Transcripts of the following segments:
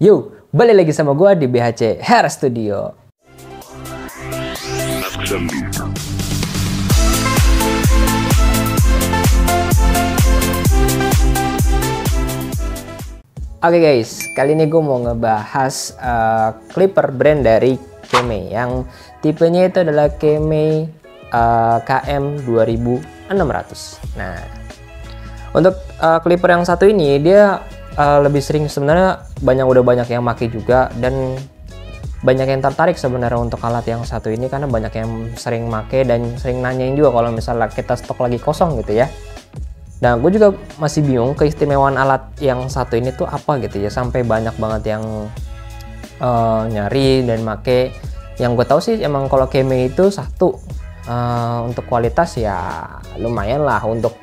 Yo, balik lagi sama gua di BHC Hair Studio. Oke guys, kali ini gue mau ngebahas clipper brand dari Keme yang tipenya itu adalah Keme KM 2600. Nah, untuk clipper yang satu ini dia lebih sering, sebenarnya udah banyak yang pakai juga, dan banyak yang tertarik sebenarnya untuk alat yang satu ini karena banyak yang sering pakai dan sering nanyain juga kalau misalnya kita stok lagi kosong gitu ya. Nah, gue juga masih bingung keistimewaan alat yang satu ini tuh apa gitu ya, sampai banyak banget yang nyari dan make. Yang gue tahu sih emang kalau Keme itu satu, untuk kualitas ya lumayan lah untuk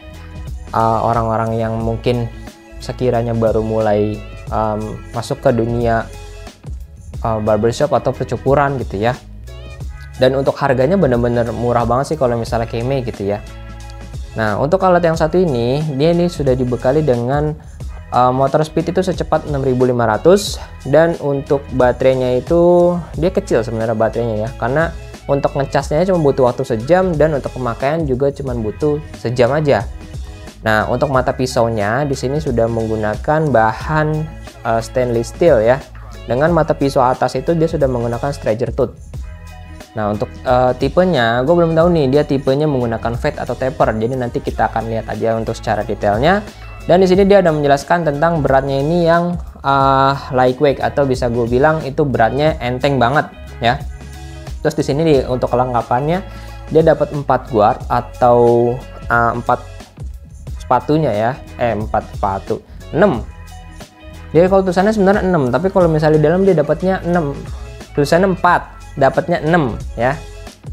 orang-orang yang mungkin sekiranya baru mulai masuk ke dunia barbershop atau percukuran gitu ya. Dan untuk harganya bener-bener murah banget sih kalau misalnya Keme gitu ya. Nah, untuk alat yang satu ini, dia ini sudah dibekali dengan motor speed itu secepat 6500, dan untuk baterainya itu dia kecil sebenarnya baterainya ya, karena untuk ngecasnya cuma butuh waktu sejam dan untuk pemakaian juga cuma butuh sejam aja. Nah, untuk mata pisaunya di sini sudah menggunakan bahan stainless steel ya. Dengan mata pisau atas itu dia sudah menggunakan striker tooth. Nah, untuk tipenya gue belum tahu nih dia tipenya menggunakan fade atau taper. Jadi nanti kita akan lihat aja untuk secara detailnya. Dan di sini dia ada menjelaskan tentang beratnya ini yang lightweight, atau bisa gue bilang itu beratnya enteng banget ya. Terus di sini untuk kelengkapannya dia dapat 4 guard atau 4 sepatunya ya. 4 sepatu. 6. Jadi kalau tulisannya sebenarnya 6, tapi kalau misalnya di dalam dia dapatnya 6. Tulisannya 4. Dapatnya 6 ya.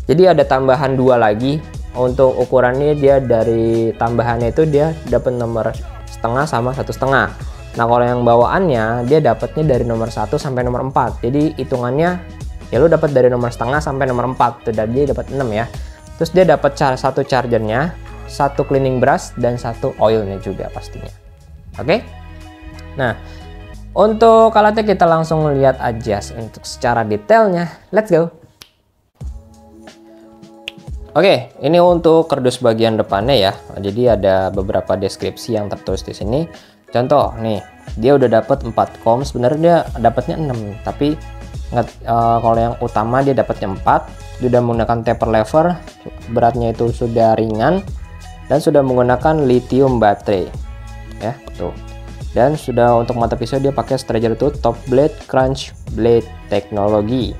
Jadi ada tambahan 2 lagi. Untuk ukurannya dia dari tambahannya itu dia dapat nomor setengah sama 1,5. Nah, kalau yang bawaannya dia dapatnya dari nomor 1 sampai nomor 4. Jadi hitungannya ya lu dapat dari nomor setengah sampai nomor 4 tuh, dan dia dapat 6 ya. Terus dia dapat satu chargernya, satu cleaning brush, dan satu oilnya juga pastinya. Oke. Nah, untuk alatnya kita langsung lihat aja untuk secara detailnya. Let's go. Oke, ini untuk kardus bagian depannya ya. Jadi ada beberapa deskripsi yang tertulis di sini. Contoh nih, dia udah dapat 4 kom. Sebenarnya dia dapatnya 6, tapi kalau yang utama dia dapatnya 4. Dia udah menggunakan taper lever, beratnya itu sudah ringan, dan sudah menggunakan lithium baterai. Ya, tuh. Dan sudah untuk mata pisau dia pakai striker tooth top blade crunch blade teknologi.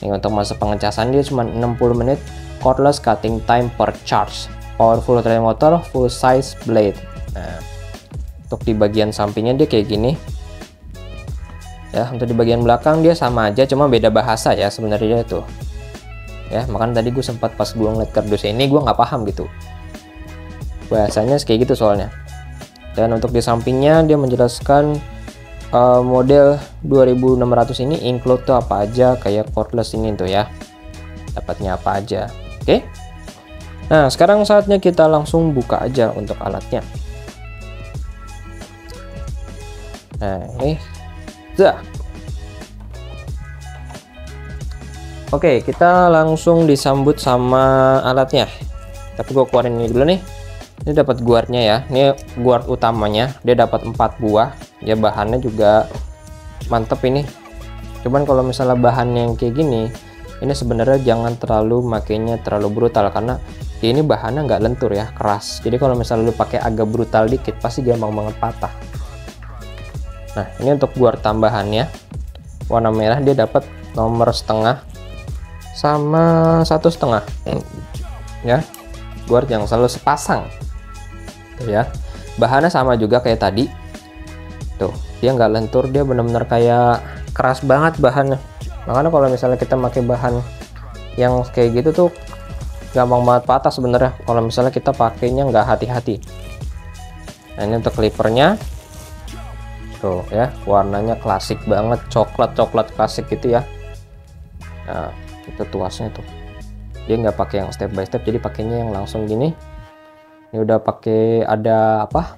Ini untuk masa pengecasan dia cuma 60 menit, cordless cutting time per charge, powerful thread motor, full size blade. Nah, untuk di bagian sampingnya dia kayak gini. Ya, untuk di bagian belakang dia sama aja, cuma beda bahasa ya sebenarnya itu. Ya, makanya tadi gue sempat pas gue ngeliat kardus ini gue nggak paham gitu. Bahasanya kayak gitu soalnya. Dan untuk di sampingnya dia menjelaskan model 2600 ini include tuh apa aja, kayak cordless ini tuh ya, dapatnya apa aja. Oke. Nah, sekarang saatnya kita langsung buka aja untuk alatnya. Nah, ini dah. Oke, kita langsung disambut sama alatnya. Tapi gue keluarin ini dulu nih. Ini dapat guardnya ya, ini guard utamanya, dia dapat 4 buah ya. Bahannya juga mantep ini. Cuman kalau misalnya bahan yang kayak gini, ini sebenarnya jangan terlalu makainya terlalu brutal, karena ya ini bahannya nggak lentur ya, keras. Jadi kalau misalnya lu pakai agak brutal dikit pasti gampang banget patah. Nah, ini untuk guard tambahannya warna merah, dia dapat nomor setengah sama 1,5 ya, guard yang selalu sepasang ya. Bahannya sama juga kayak tadi tuh, dia nggak lentur, dia bener-bener kayak keras banget bahannya. Makanya kalau misalnya kita pakai bahan yang kayak gitu tuh gampang banget patah sebenarnya kalau misalnya kita pakainya nggak hati-hati. Nah, ini untuk clippernya tuh ya, warnanya klasik banget, coklat klasik gitu ya. Nah, itu tuasnya tuh, dia nggak pakai yang step by step, jadi pakainya yang langsung gini. Ini udah pakai ada apa,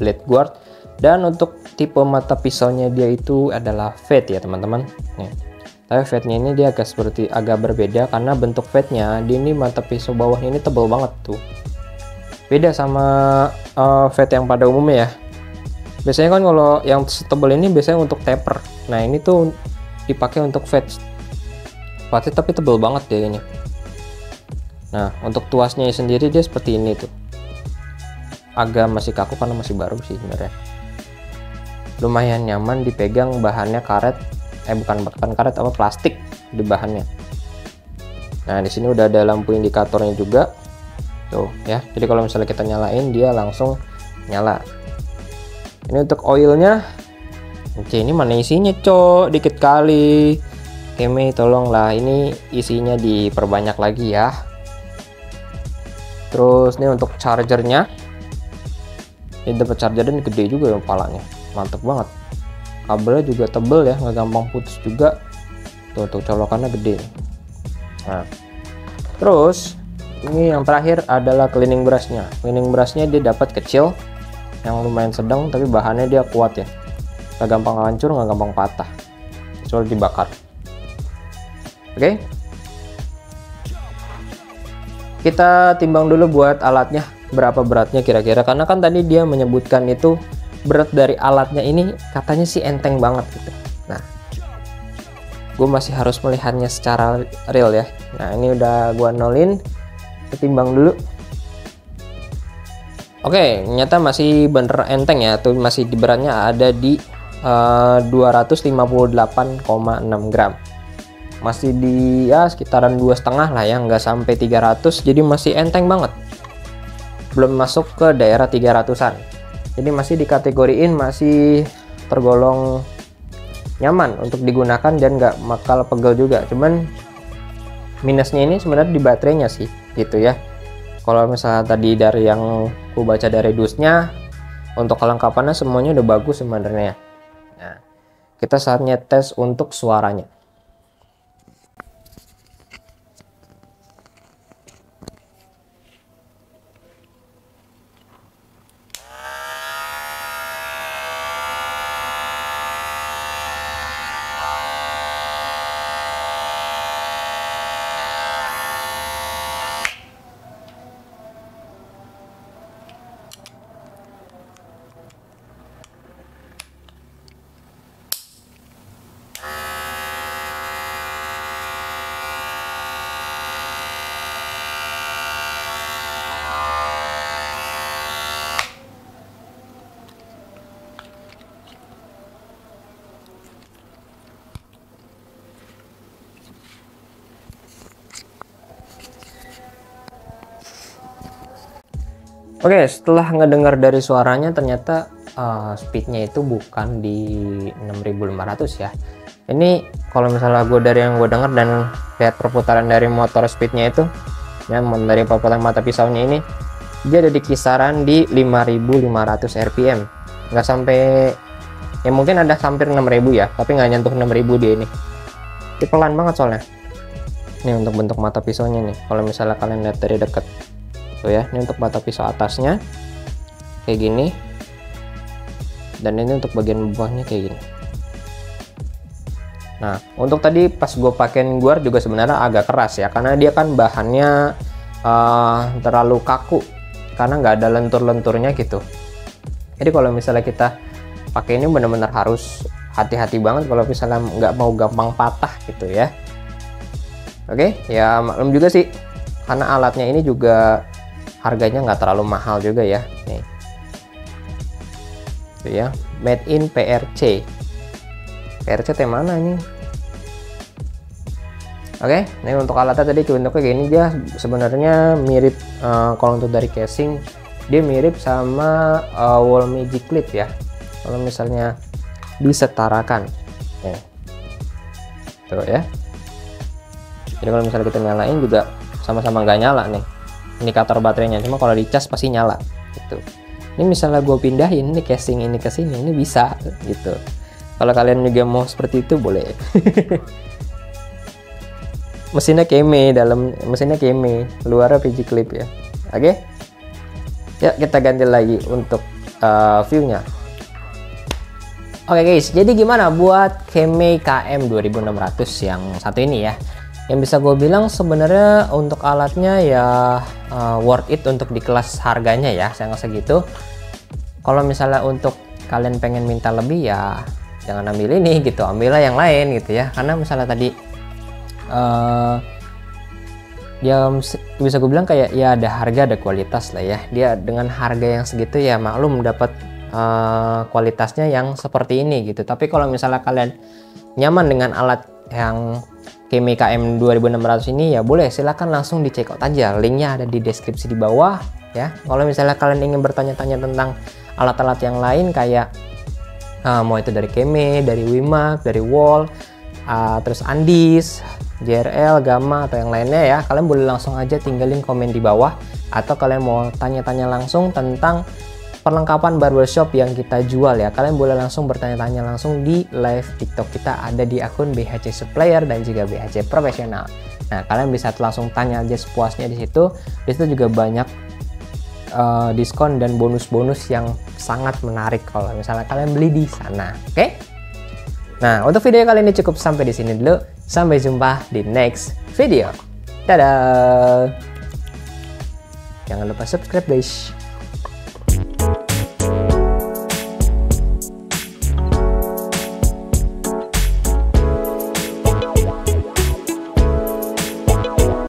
blade guard. Dan untuk tipe mata pisaunya dia itu adalah fade ya teman-teman. Nih, tapi fade-nya ini dia agak berbeda karena bentuk fade-nya di ini mata pisau bawahnya ini tebal banget tuh. Beda sama fade yang pada umumnya ya. Biasanya kan kalau yang tebal ini biasanya untuk taper. Nah ini tuh dipakai untuk fade. Tapi tebal banget ya ini. Nah untuk tuasnya sendiri dia seperti ini tuh. Agak masih kaku karena masih baru sih sebenarnya. Lumayan nyaman dipegang, bahannya karet, bukan karet, apa plastik di bahannya. Nah di sini udah ada lampu indikatornya juga tuh ya. Jadi kalau misalnya kita nyalain dia langsung nyala. Ini untuk oilnya. Oke, ini mana isinya cok, dikit kali. Keme tolonglah ini isinya diperbanyak lagi ya. Terus ini untuk chargernya. Ini dapat charger dan gede juga ya kepalanya, mantep banget. Kabelnya juga tebel ya, nggak gampang putus juga. Tuh untuk colokannya gede. Nah, terus ini yang terakhir adalah cleaning brushnya. Cleaning brushnya dia dapat kecil, yang lumayan sedang, tapi bahannya dia kuat ya. Nggak gampang hancur, nggak gampang patah, kecuali dibakar. Oke. Kita timbang dulu buat alatnya. Berapa beratnya kira-kira, karena kan tadi dia menyebutkan itu berat dari alatnya ini katanya sih enteng banget gitu. Nah gue masih harus melihatnya secara real ya. Nah ini udah gue nolin, ketimbang dulu. Oke, ternyata masih bener enteng ya, tuh masih di beratnya ada di 258,6 gram, masih di ya sekitaran 2,5 lah ya, nggak sampai 300, jadi masih enteng banget. Belum masuk ke daerah 300-an. Jadi masih dikategoriin masih tergolong nyaman untuk digunakan dan nggak bakal pegel juga. Cuman minusnya ini sebenarnya di baterainya sih gitu ya. Kalau misalnya tadi dari yang aku baca dari dusnya, untuk kelengkapannya semuanya udah bagus sebenarnya. Nah, kita saatnya tes untuk suaranya. Oke, setelah ngedengar dari suaranya ternyata speednya itu bukan di 6500 ya. Ini kalau misalnya dari yang gue dengar dan lihat perputaran dari motor speednya itu ya, dari perputaran mata pisaunya ini dia ada di kisaran di 5500 rpm, nggak sampai ya, mungkin ada hampir 6000 ya, tapi nggak nyentuh 6000 dia ini. Ini pelan banget soalnya. Ini untuk bentuk mata pisaunya nih, kalau misalnya kalian lihat dari dekat tuh ya, ini untuk mata pisau atasnya kayak gini, dan ini untuk bagian bawahnya kayak gini. Nah untuk tadi pas gue pakein guard juga sebenarnya agak keras ya, karena dia kan bahannya terlalu kaku karena nggak ada lentur-lenturnya gitu. Jadi kalau misalnya kita pakai ini benar-benar harus hati-hati banget kalau misalnya nggak mau gampang patah gitu ya. Oke ya, maklum juga sih karena alatnya ini juga harganya nggak terlalu mahal juga ya. Nih itu ya, made in PRC. PRC teh mana ini? Oke, nah untuk alatnya tadi bentuknya gini, dia sebenarnya mirip kalau untuk dari casing dia mirip sama wall magic clip ya. Kalau misalnya disetarakan, tuh ya. Jadi kalau misalnya kita nyalain juga sama-sama nggak nyala nih indikator baterainya, cuma kalau dicas pasti nyala gitu. Ini misalnya gue pindahin ini casing ini ke sini, ini bisa gitu. Kalau kalian juga mau seperti itu boleh. Mesinnya Keme, dalam mesinnya Keme, luarnya PG clip ya. Oke ya, kita ganti lagi untuk view-nya. Oke guys, jadi gimana buat Kemei KM 2600 yang satu ini ya? Yang bisa gue bilang sebenarnya untuk alatnya ya worth it untuk di kelas harganya ya, saya nggak segitu. Kalau misalnya untuk kalian pengen minta lebih ya jangan ambil ini gitu, ambillah yang lain gitu ya. Karena misalnya tadi ya bisa gue bilang kayak ya ada harga ada kualitas lah ya. Dia dengan harga yang segitu ya maklum dapat kualitasnya yang seperti ini gitu. Tapi kalau misalnya kalian nyaman dengan alat yang Kemei KM 2600 ini ya boleh silahkan langsung di check out aja, linknya ada di deskripsi di bawah ya. Kalau misalnya kalian ingin bertanya-tanya tentang alat-alat yang lain kayak mau itu dari Kemei, dari Wimax, dari Wall, terus Andis, JRL, Gamma atau yang lainnya ya, kalian boleh langsung aja tinggalin komen di bawah. Atau kalian mau tanya-tanya langsung tentang perlengkapan barbershop yang kita jual ya, kalian boleh langsung bertanya-tanya langsung di live TikTok kita, ada di akun BHC Supplier dan juga BHC Profesional. Nah, kalian bisa langsung tanya aja sepuasnya di situ. Di situ juga banyak diskon dan bonus-bonus yang sangat menarik kalau misalnya kalian beli di sana. Oke? Nah, untuk video kali ini cukup sampai di sini dulu. Sampai jumpa di next video. Dadah. Jangan lupa subscribe guys.